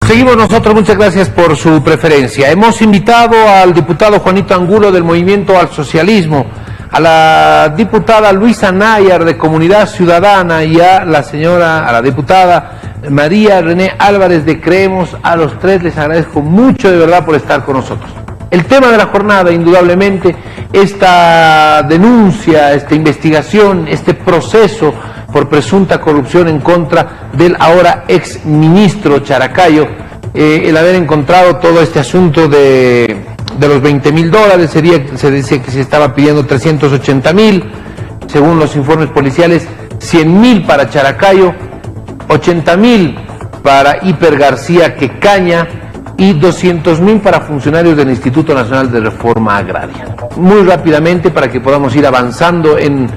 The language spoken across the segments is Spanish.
Seguimos nosotros, muchas gracias por su preferencia. Hemos invitado al diputado Juanito Angulo del Movimiento al Socialismo, a la diputada Luisa Nayar de Comunidad Ciudadana y a la diputada María René Álvarez de Creemos. A los tres les agradezco mucho de verdad por estar con nosotros. El tema de la jornada, indudablemente, esta denuncia, esta investigación, este proceso por presunta corrupción en contra del ahora ex ministro Characayo, el haber encontrado todo este asunto de los $20.000, se dice que se estaba pidiendo 380.000, según los informes policiales, 100.000 para Characayo, 80.000 para Hiper García Quecaña y 200.000 para funcionarios del Instituto Nacional de Reforma Agraria. Muy rápidamente, para que podamos ir avanzando en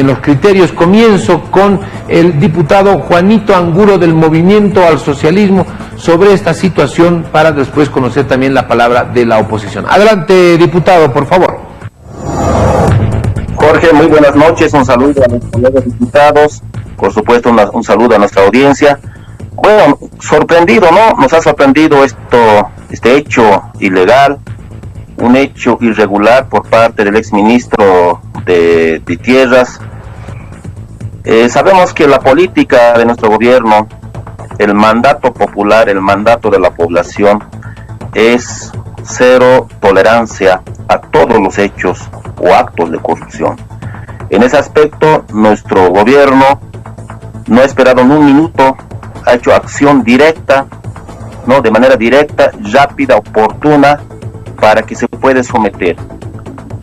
los criterios, comienzo con el diputado Juanito Angulo del Movimiento al Socialismo sobre esta situación, para después conocer también la palabra de la oposición. Adelante, diputado, por favor. Jorge, muy buenas noches, un saludo a los colegas diputados, por supuesto un saludo a nuestra audiencia. Bueno, sorprendido, ¿no? Nos ha sorprendido este hecho ilegal, un hecho irregular por parte del exministro de Tierras. Sabemos que la política de nuestro gobierno, el mandato popular, el mandato de la población, es cero tolerancia a todos los hechos o actos de corrupción. En ese aspecto, nuestro gobierno no ha esperado ni un minuto, ha hecho acción directa, ¿no? De manera directa, rápida, oportuna, para que se pueda someter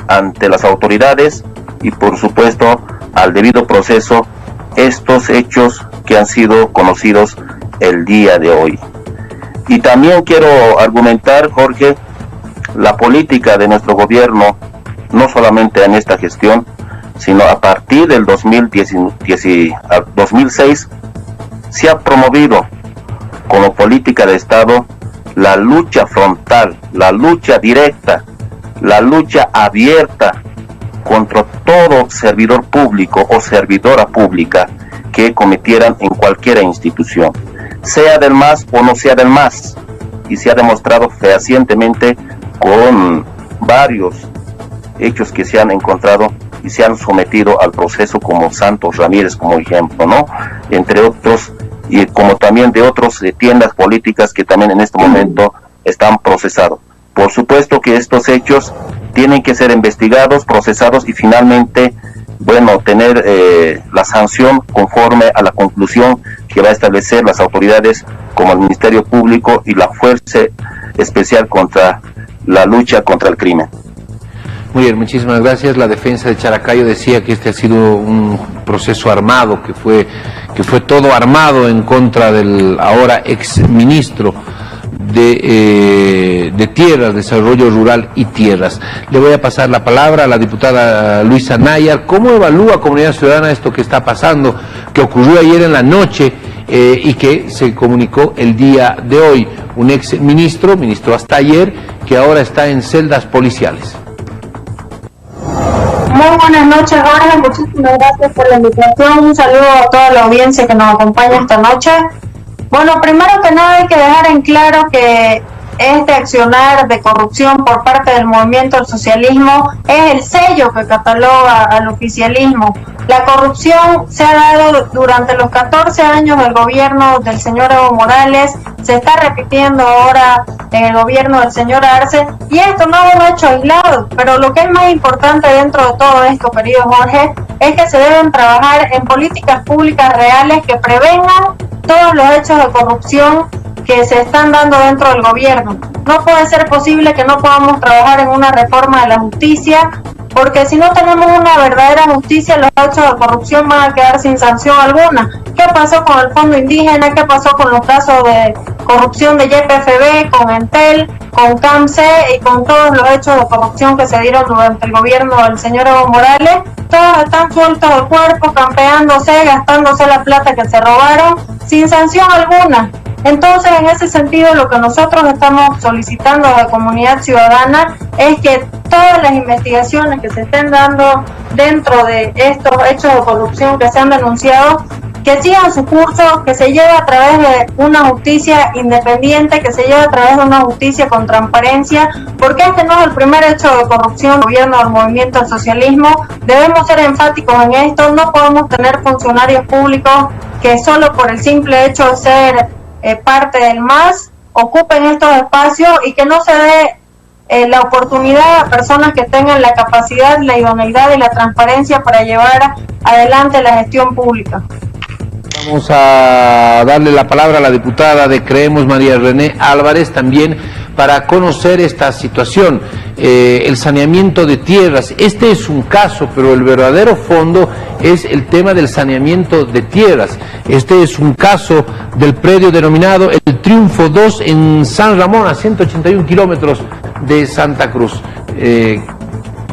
ante las autoridades y, por supuesto, al debido proceso estos hechos que han sido conocidos el día de hoy. Y también quiero argumentar, Jorge, la política de nuestro gobierno, no solamente en esta gestión, sino a partir del 2006, se ha promovido como política de Estado la lucha frontal, la lucha directa, la lucha abierta contra todo servidor público o servidora pública que cometieran en cualquier institución, sea del MAS o no sea del MAS, y se ha demostrado fehacientemente con varios hechos que se han encontrado y se han sometido al proceso, como Santos Ramírez como ejemplo, ¿no? Entre otros, y como también de otros tiendas políticas que también en este momento están procesados. Por supuesto que estos hechos tienen que ser investigados, procesados y finalmente, bueno, tener la sanción conforme a la conclusión que va a establecer las autoridades como el Ministerio Público y la Fuerza Especial contra la lucha contra el crimen. Muy bien, muchísimas gracias. La defensa de Characayo decía que este ha sido un proceso armado, que fue todo armado en contra del ahora ex ministro de Tierras, Desarrollo Rural y Tierras. Le voy a pasar la palabra a la diputada Luisa Nayar. ¿Cómo evalúa Comunidad Ciudadana esto que está pasando, que ocurrió ayer en la noche y que se comunicó el día de hoy? Un ex ministro hasta ayer, que ahora está en celdas policiales. Muy buenas noches, Jorge, muchísimas gracias por la invitación, un saludo a toda la audiencia que nos acompaña esta noche. Bueno, primero que nada hay que dejar en claro que este accionar de corrupción por parte del movimiento al socialismo es el sello que cataloga al oficialismo. La corrupción se ha dado durante los 14 años del gobierno del señor Evo Morales, se está repitiendo ahora en el gobierno del señor Arce, y esto no es un hecho aislado, pero lo que es más importante dentro de todo esto, querido Jorge, es que se deben trabajar en políticas públicas reales que prevengan todos los hechos de corrupción que se están dando dentro del gobierno. No puede ser posible que no podamos trabajar en una reforma de la justicia, porque si no tenemos una verdadera justicia, los hechos de corrupción van a quedar sin sanción alguna. ¿Qué pasó con el Fondo Indígena? ¿Qué pasó con los casos de corrupción de YPFB, con Entel, con CAMSE y con todos los hechos de corrupción que se dieron durante el gobierno del señor Evo Morales? Todos están sueltos del cuerpo, campeándose, gastándose la plata que se robaron, sin sanción alguna. Entonces, en ese sentido, lo que nosotros estamos solicitando a la comunidad ciudadana es que todas las investigaciones que se estén dando dentro de estos hechos de corrupción que se han denunciado, que sigan su curso, que se lleve a través de una justicia independiente, que se lleve a través de una justicia con transparencia, porque este no es el primer hecho de corrupción del gobierno del movimiento al socialismo. Debemos ser enfáticos en esto. No podemos tener funcionarios públicos que solo por el simple hecho de ser parte del MAS ocupen estos espacios y que no se dé la oportunidad a personas que tengan la capacidad, la idoneidad y la transparencia para llevar adelante la gestión pública. Vamos a darle la palabra a la diputada de Creemos, María René Álvarez, también para conocer esta situación, el saneamiento de tierras. Este es un caso, pero el verdadero fondo es el tema del saneamiento de tierras. Este es un caso del predio denominado El Triunfo 2 en San Ramón, a 181 kilómetros de Santa Cruz.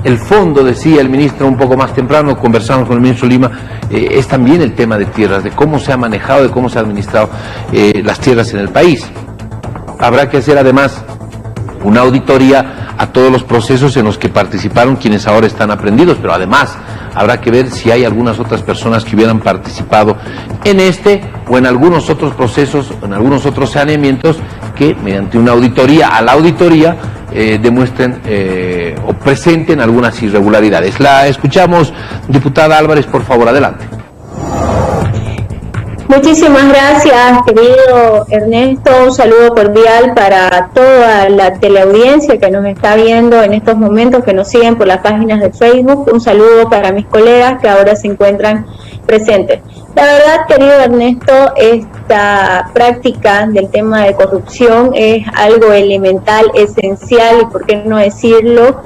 El fondo, decía el ministro un poco más temprano, conversamos con el ministro Lima, es también el tema de tierras, de cómo se ha manejado, de cómo se ha administrado las tierras en el país. Habrá que hacer además una auditoría a todos los procesos en los que participaron quienes ahora están aprendidos, pero además habrá que ver si hay algunas otras personas que hubieran participado en este o en algunos otros procesos, en algunos otros saneamientos que mediante una auditoría, a la auditoría, demuestren o presenten algunas irregularidades. La escuchamos, diputada Álvarez, por favor, adelante. Muchísimas gracias, querido Ernesto. Un saludo cordial para toda la teleaudiencia que nos está viendo en estos momentos, que nos siguen por las páginas de Facebook. Un saludo para mis colegas que ahora se encuentran presentes. La verdad, querido Ernesto, esta práctica del tema de corrupción es algo elemental, esencial y, por qué no decirlo,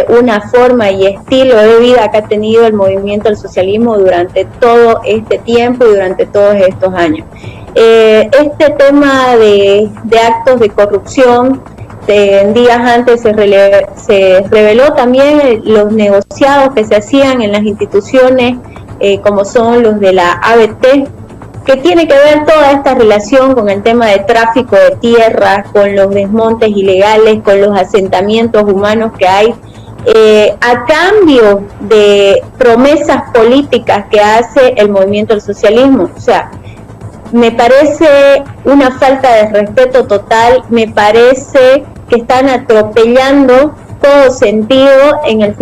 una forma y estilo de vida que ha tenido el movimiento del socialismo durante todo este tiempo y durante todos estos años. Este tema de actos de corrupción, días antes se reveló también los negociados que se hacían en las instituciones, como son los de la ABT, que tiene que ver toda esta relación con el tema de tráfico de tierra, con los desmontes ilegales, con los asentamientos humanos que hay, a cambio de promesas políticas que hace el movimiento del socialismo. O sea, me parece una falta de respeto total, me parece que están atropellando todo sentido en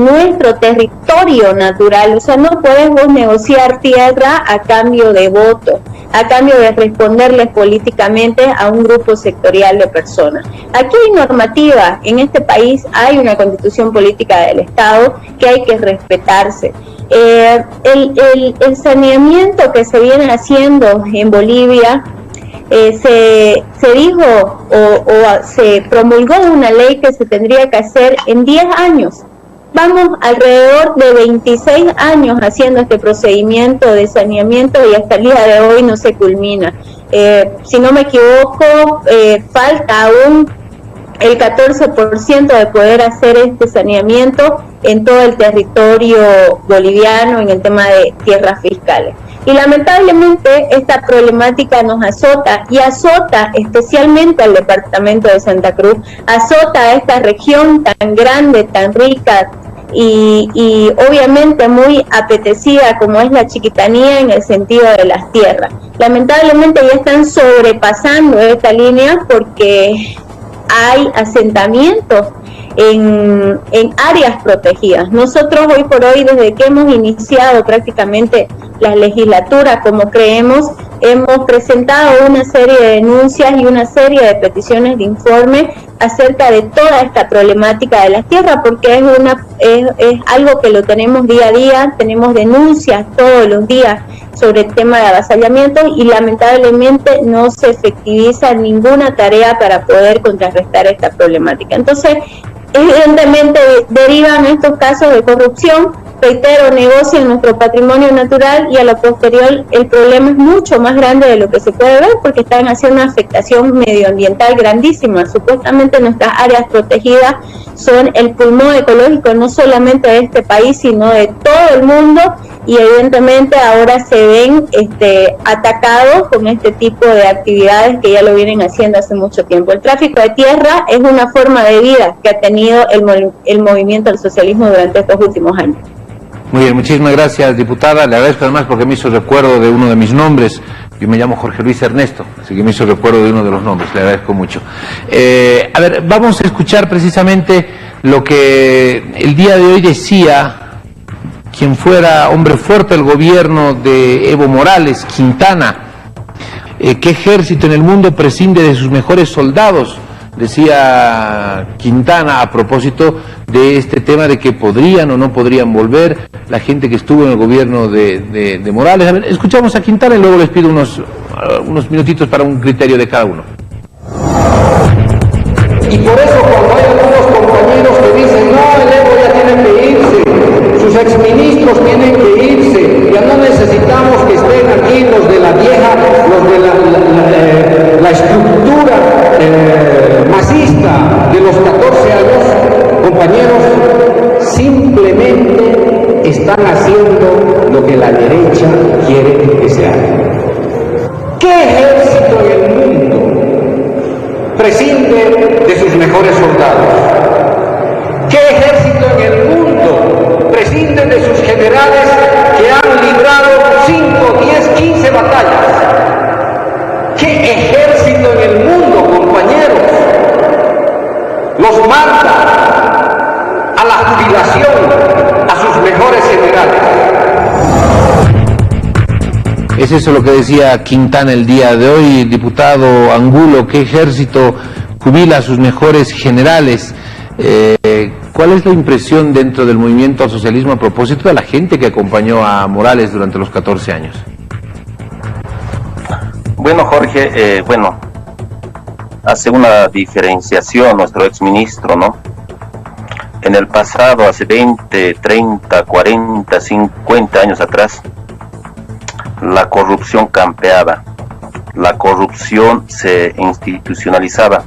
nuestro territorio natural. O sea, no podemos negociar tierra a cambio de voto, a cambio de responderles políticamente a un grupo sectorial de personas. Aquí hay normativa, en este país hay una constitución política del Estado que hay que respetarse. El saneamiento que se viene haciendo en Bolivia, se dijo o se promulgó una ley que se tendría que hacer en 10 años. Vamos alrededor de 26 años haciendo este procedimiento de saneamiento y hasta el día de hoy no se culmina. Si no me equivoco, falta aún el 14% de poder hacer este saneamiento en todo el territorio boliviano en el tema de tierras fiscales. Y lamentablemente esta problemática nos azota y azota especialmente al departamento de Santa Cruz, azota a esta región tan grande, tan rica y obviamente muy apetecida como es la Chiquitanía en el sentido de las tierras. Lamentablemente ya están sobrepasando esta línea porque hay asentamientos en áreas protegidas. Nosotros hoy por hoy, desde que hemos iniciado prácticamente la legislatura, como creemos, hemos presentado una serie de denuncias y una serie de peticiones de informe acerca de toda esta problemática de las tierras, porque es algo que lo tenemos día a día, tenemos denuncias todos los días sobre el tema de avasallamiento y lamentablemente no se efectiviza ninguna tarea para poder contrarrestar esta problemática. Entonces, evidentemente derivan estos casos de corrupción, reitero, negocian nuestro patrimonio natural y a lo posterior el problema es mucho más grande de lo que se puede ver porque están haciendo una afectación medioambiental grandísima. Supuestamente nuestras áreas protegidas son el pulmón ecológico no solamente de este país sino de todo el mundo y evidentemente ahora se ven atacados con este tipo de actividades que ya lo vienen haciendo hace mucho tiempo. El tráfico de tierra es una forma de vida que ha tenido el movimiento del socialismo durante estos últimos años. Muy bien, muchísimas gracias, diputada. Le agradezco además porque me hizo recuerdo de uno de mis nombres. Yo me llamo Jorge Luis Ernesto, así que me hizo recuerdo de uno de los nombres. Le agradezco mucho. A ver, vamos a escuchar precisamente lo que el día de hoy decía quien fuera hombre fuerte del gobierno de Evo Morales, Quintana. ¿Qué ejército en el mundo prescinde de sus mejores soldados? Decía Quintana a propósito de este tema de que podrían o no podrían volver la gente que estuvo en el gobierno de Morales. A ver, escuchamos a Quintana y luego les pido unos minutitos para un criterio de cada uno. Y por eso cuando hay algunos compañeros que dicen, no, el Evo ya tiene que irse, sus exministros tienen que irse, ya no necesitamos que estén aquí los de la vieja, los de la estructura masista de los 14 años, compañeros, simplemente están haciendo lo que la derecha quiere que se haga. ¿Qué ejército en el mundo prescinde de sus mejores soldados? ¿Qué ejército en el mundo prescinde de sus generales que han librado 5, 10, 15 batallas? ¿Qué ejército en el mundo, compañeros, los manda a la jubilación a sus mejores generales? Es eso lo que decía Quintana el día de hoy, diputado Angulo. ¿Qué ejército jubila a sus mejores generales? ¿Cuál es la impresión dentro del movimiento al socialismo a propósito de la gente que acompañó a Morales durante los 14 años? Bueno, Jorge, hace una diferenciación nuestro exministro, ¿no? En el pasado, hace 20, 30, 40, 50 años atrás, la corrupción campeaba, la corrupción se institucionalizaba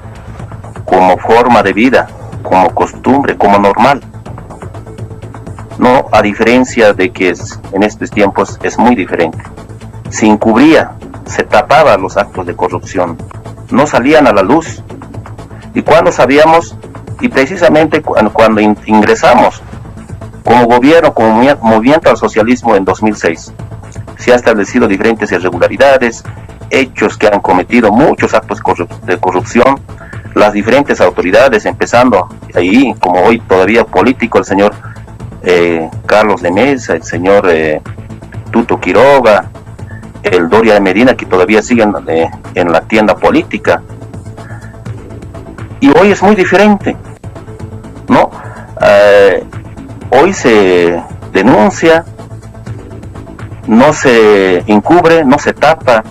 como forma de vida, como costumbre, como normal. No, a diferencia de que en estos tiempos es muy diferente. Se encubría, se tapaba los actos de corrupción, no salían a la luz. Y cuando sabíamos, y precisamente cuando ingresamos como gobierno, como movimiento al socialismo en 2006, se han establecido diferentes irregularidades, hechos que han cometido muchos actos de corrupción, las diferentes autoridades, empezando ahí, como hoy todavía político, el señor Carlos de Mesa, el señor Tuto Quiroga, el Doria de Medina, que todavía siguen en la tienda política. Y hoy es muy diferente, ¿no? Hoy se denuncia, no se encubre, no se tapa,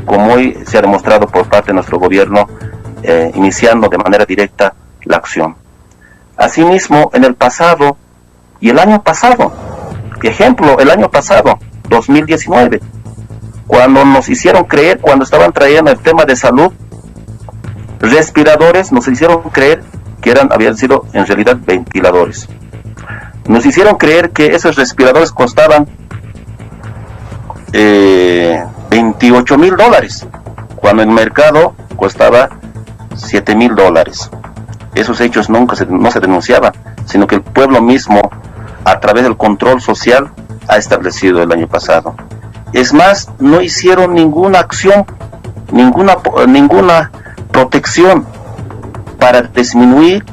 como hoy se ha demostrado por parte de nuestro gobierno, iniciando de manera directa la acción. Asimismo, en el pasado y el año pasado, ejemplo, el año pasado, 2019, cuando nos hicieron creer, cuando estaban trayendo el tema de salud, respiradores, nos hicieron creer que habían sido en realidad ventiladores. Nos hicieron creer que esos respiradores costaban $28,000, cuando en el mercado costaba $7,000. Esos hechos no se denunciaban, sino que el pueblo mismo, a través del control social, ha establecido el año pasado. Es más, no hicieron ninguna acción, ninguna protección para disminuir,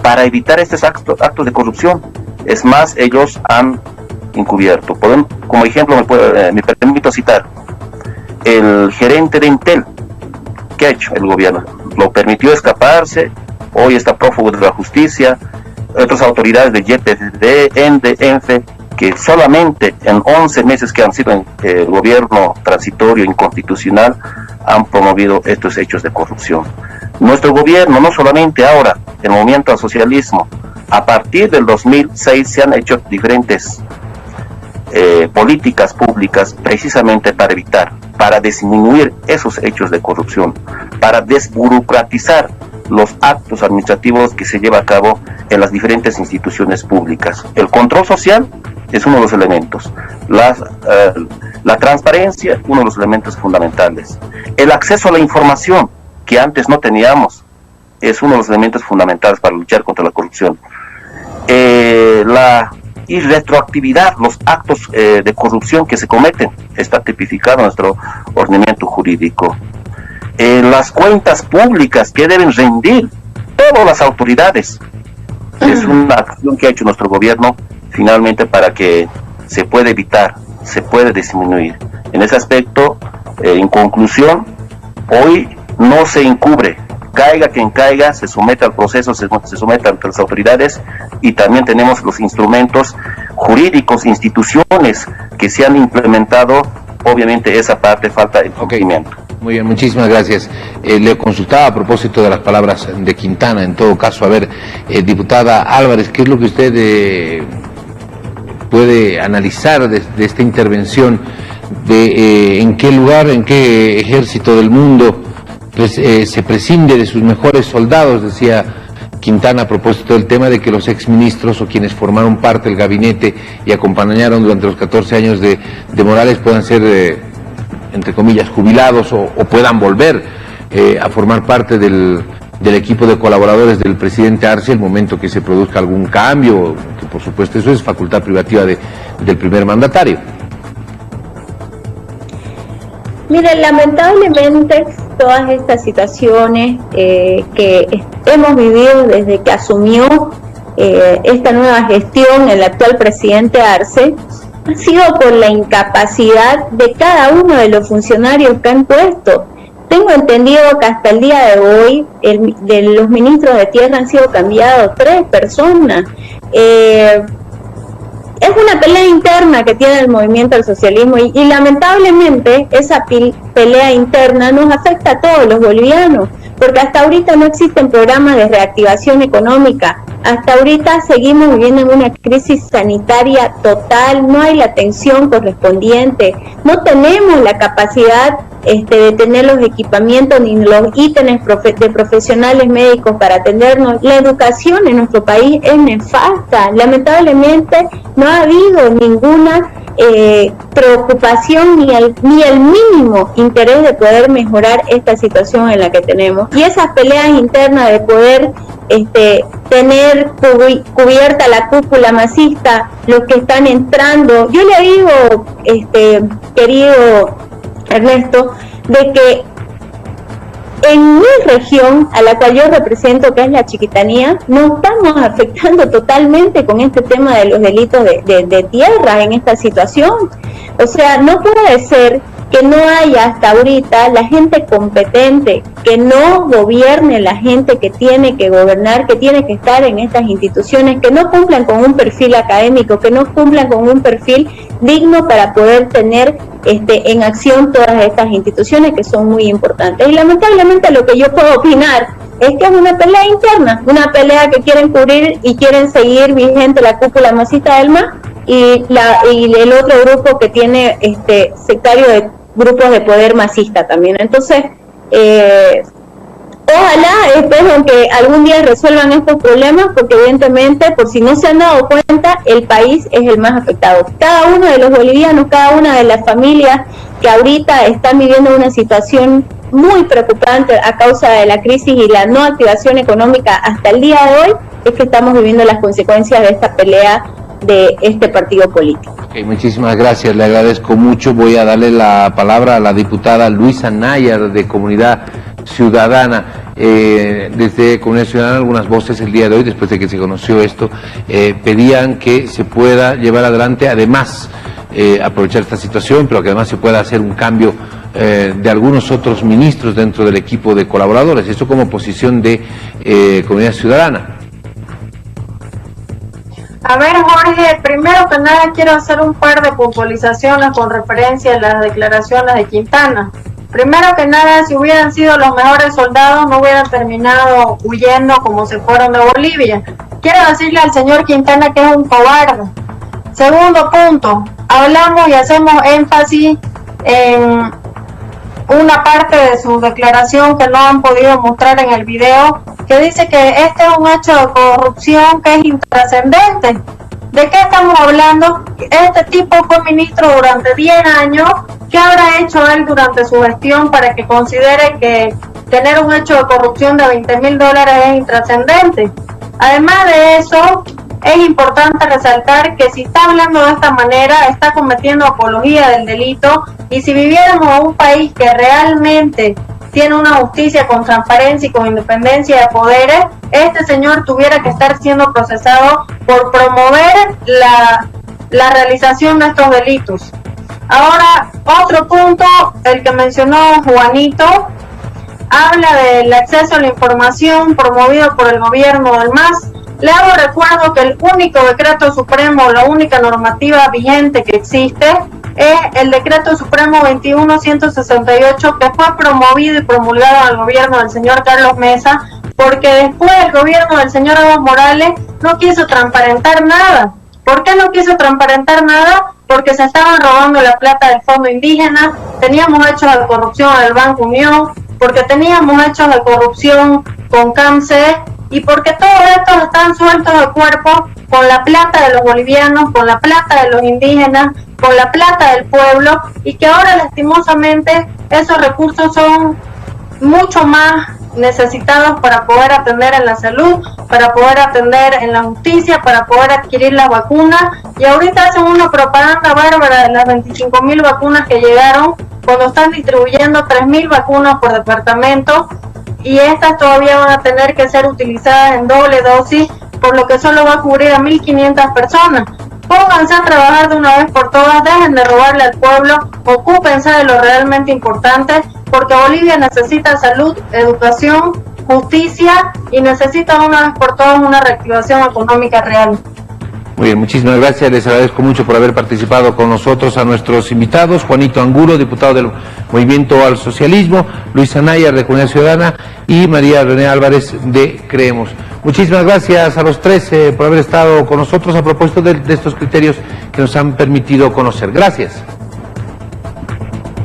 para evitar estos actos de corrupción. Es más, ellos han encubierto. Como ejemplo, me permito citar el gerente de Entel. ¿Qué ha hecho el gobierno? Lo permitió escaparse, hoy está prófugo de la justicia. Otras autoridades de YPFD, ENDE, ENFE, que solamente en 11 meses que han sido en el gobierno transitorio inconstitucional, han promovido estos hechos de corrupción. Nuestro gobierno, no solamente ahora, el movimiento al socialismo, a partir del 2006 se han hecho diferentes políticas públicas precisamente para evitar, para disminuir esos hechos de corrupción, para desburocratizar los actos administrativos que se lleva a cabo en las diferentes instituciones públicas. El control social es uno de los elementos, la transparencia, uno de los elementos fundamentales, el acceso a la información que antes no teníamos, es uno de los elementos fundamentales para luchar contra la corrupción, la y retroactividad los actos de corrupción que se cometen. Está tipificado en nuestro ordenamiento jurídico. Las cuentas públicas que deben rendir todas las autoridades. Es una acción que ha hecho nuestro gobierno finalmente para que se pueda evitar, se puede disminuir. En ese aspecto, en conclusión, hoy no se encubre, caiga quien caiga, se somete al proceso, se somete ante las autoridades, y también tenemos los instrumentos jurídicos, instituciones que se han implementado. Obviamente esa parte falta el cumplimiento. Muy bien, muchísimas gracias. Le consultaba a propósito de las palabras de Quintana. En todo caso, a ver, diputada Álvarez, ¿qué es lo que usted puede analizar de esta intervención? De en qué lugar, en qué ejército del mundo se prescinde de sus mejores soldados, decía Quintana a propósito del tema de que los exministros o quienes formaron parte del gabinete y acompañaron durante los 14 años de Morales puedan ser, entre comillas, jubilados o puedan volver a formar parte del equipo de colaboradores del presidente Arce el momento que se produzca algún cambio, que por supuesto eso es facultad privativa del primer mandatario. Miren, lamentablemente todas estas situaciones que hemos vivido desde que asumió esta nueva gestión el actual presidente Arce ha sido por la incapacidad de cada uno de los funcionarios que han puesto. Tengo entendido que hasta el día de hoy de los ministros de tierra han sido cambiados 3 personas. Es una pelea interna que tiene el movimiento del socialismo y lamentablemente esa pelea interna nos afecta a todos los bolivianos, porque hasta ahorita no existen programas de reactivación económica, hasta ahorita seguimos viviendo en una crisis sanitaria total, no hay la atención correspondiente, no tenemos la capacidad de tener los equipamientos ni los ítems de profesionales médicos para atendernos. La educación en nuestro país es nefasta, lamentablemente no ha habido ninguna preocupación ni el mínimo interés de poder mejorar esta situación en la que tenemos, y esas peleas internas de poder tener cubierta la cúpula masista, los que están entrando. Yo le digo, querido Ernesto, de que en mi región, a la cual yo represento, que es la Chiquitanía, nos estamos afectando totalmente con este tema de los delitos de tierra en esta situación. O sea, no puede ser que no haya hasta ahorita la gente competente, que no gobierne la gente que tiene que gobernar, que tiene que estar en estas instituciones, que no cumplan con un perfil académico, que no cumplan con un perfil digno para poder tener en acción todas estas instituciones que son muy importantes. Y lamentablemente lo que yo puedo opinar es que es una pelea interna, una pelea que quieren cubrir y quieren seguir vigente la cúpula masista del MAS y el otro grupo que tiene sectario de grupos de poder masista también. Entonces, ojalá, espero que algún día resuelvan estos problemas, porque evidentemente, por si no se han dado cuenta, el país es el más afectado. Cada uno de los bolivianos, cada una de las familias que ahorita están viviendo una situación muy preocupante a causa de la crisis y la no activación económica hasta el día de hoy, es que estamos viviendo las consecuencias de esta pelea de este partido político. Okay, muchísimas gracias, le agradezco mucho. Voy a darle la palabra a la diputada Luisa Nayar de Comunidad Ciudadana. Desde Comunidad Ciudadana algunas voces el día de hoy, después de que se conoció esto, pedían que se pueda llevar adelante, además aprovechar esta situación, pero que además se pueda hacer un cambio de algunos otros ministros dentro del equipo de colaboradores. Esto como posición de Comunidad Ciudadana. A ver, Jorge, primero que nada quiero hacer un par de puntualizaciones con referencia a las declaraciones de Quintana. Primero que nada, si hubieran sido los mejores soldados, no hubieran terminado huyendo como se fueron de Bolivia. Quiero decirle al señor Quintana que es un cobarde. Segundo punto, hablamos y hacemos énfasis en una parte de su declaración que no han podido mostrar en el video, que dice que este es un hecho de corrupción que es intrascendente. ¿De qué estamos hablando? Este tipo fue ministro durante 10 años. ¿Qué habrá hecho él durante su gestión para que considere que tener un hecho de corrupción de $20,000 es intrascendente? Además de eso, es importante resaltar que si está hablando de esta manera, está cometiendo apología del delito, y si viviéramos en un país que realmente tiene una justicia con transparencia y con independencia de poderes, este señor tuviera que estar siendo procesado por promover la realización de estos delitos. Ahora, otro punto, el que mencionó Juanito, habla del acceso a la información promovido por el gobierno del MAS. Le hago recuerdo que el único decreto supremo, la única normativa vigente que existe, es el decreto supremo 21-168, que fue promovido y promulgado al gobierno del señor Carlos Mesa, porque después el gobierno del señor Evo Morales no quiso transparentar nada. ¿Por qué no quiso transparentar nada? Porque se estaban robando la plata del fondo indígena, teníamos hechos de corrupción en el Banco Unión, porque teníamos hechos de corrupción con CAMSE, y porque todos estos están sueltos de cuerpo con la plata de los bolivianos, con la plata de los indígenas, con la plata del pueblo, y que ahora lastimosamente esos recursos son mucho más necesitados para poder atender en la salud, para poder atender en la justicia, para poder adquirir las vacunas, y ahorita hacen una propaganda bárbara de las 25.000 vacunas que llegaron, cuando están distribuyendo 3.000 vacunas por departamento, y estas todavía van a tener que ser utilizadas en doble dosis, por lo que solo va a cubrir a 1.500 personas. Pónganse a trabajar de una vez por todas, dejen de robarle al pueblo, ocúpense de lo realmente importante, porque Bolivia necesita salud, educación, justicia, y necesita de una vez por todas una reactivación económica real. Muy bien, muchísimas gracias, les agradezco mucho por haber participado con nosotros a nuestros invitados, Juanito Angulo, diputado del Movimiento al Socialismo, Luisa Nayar de Comunidad Ciudadana y María René Álvarez de Creemos. Muchísimas gracias a los tres por haber estado con nosotros a propósito de estos criterios que nos han permitido conocer. Gracias.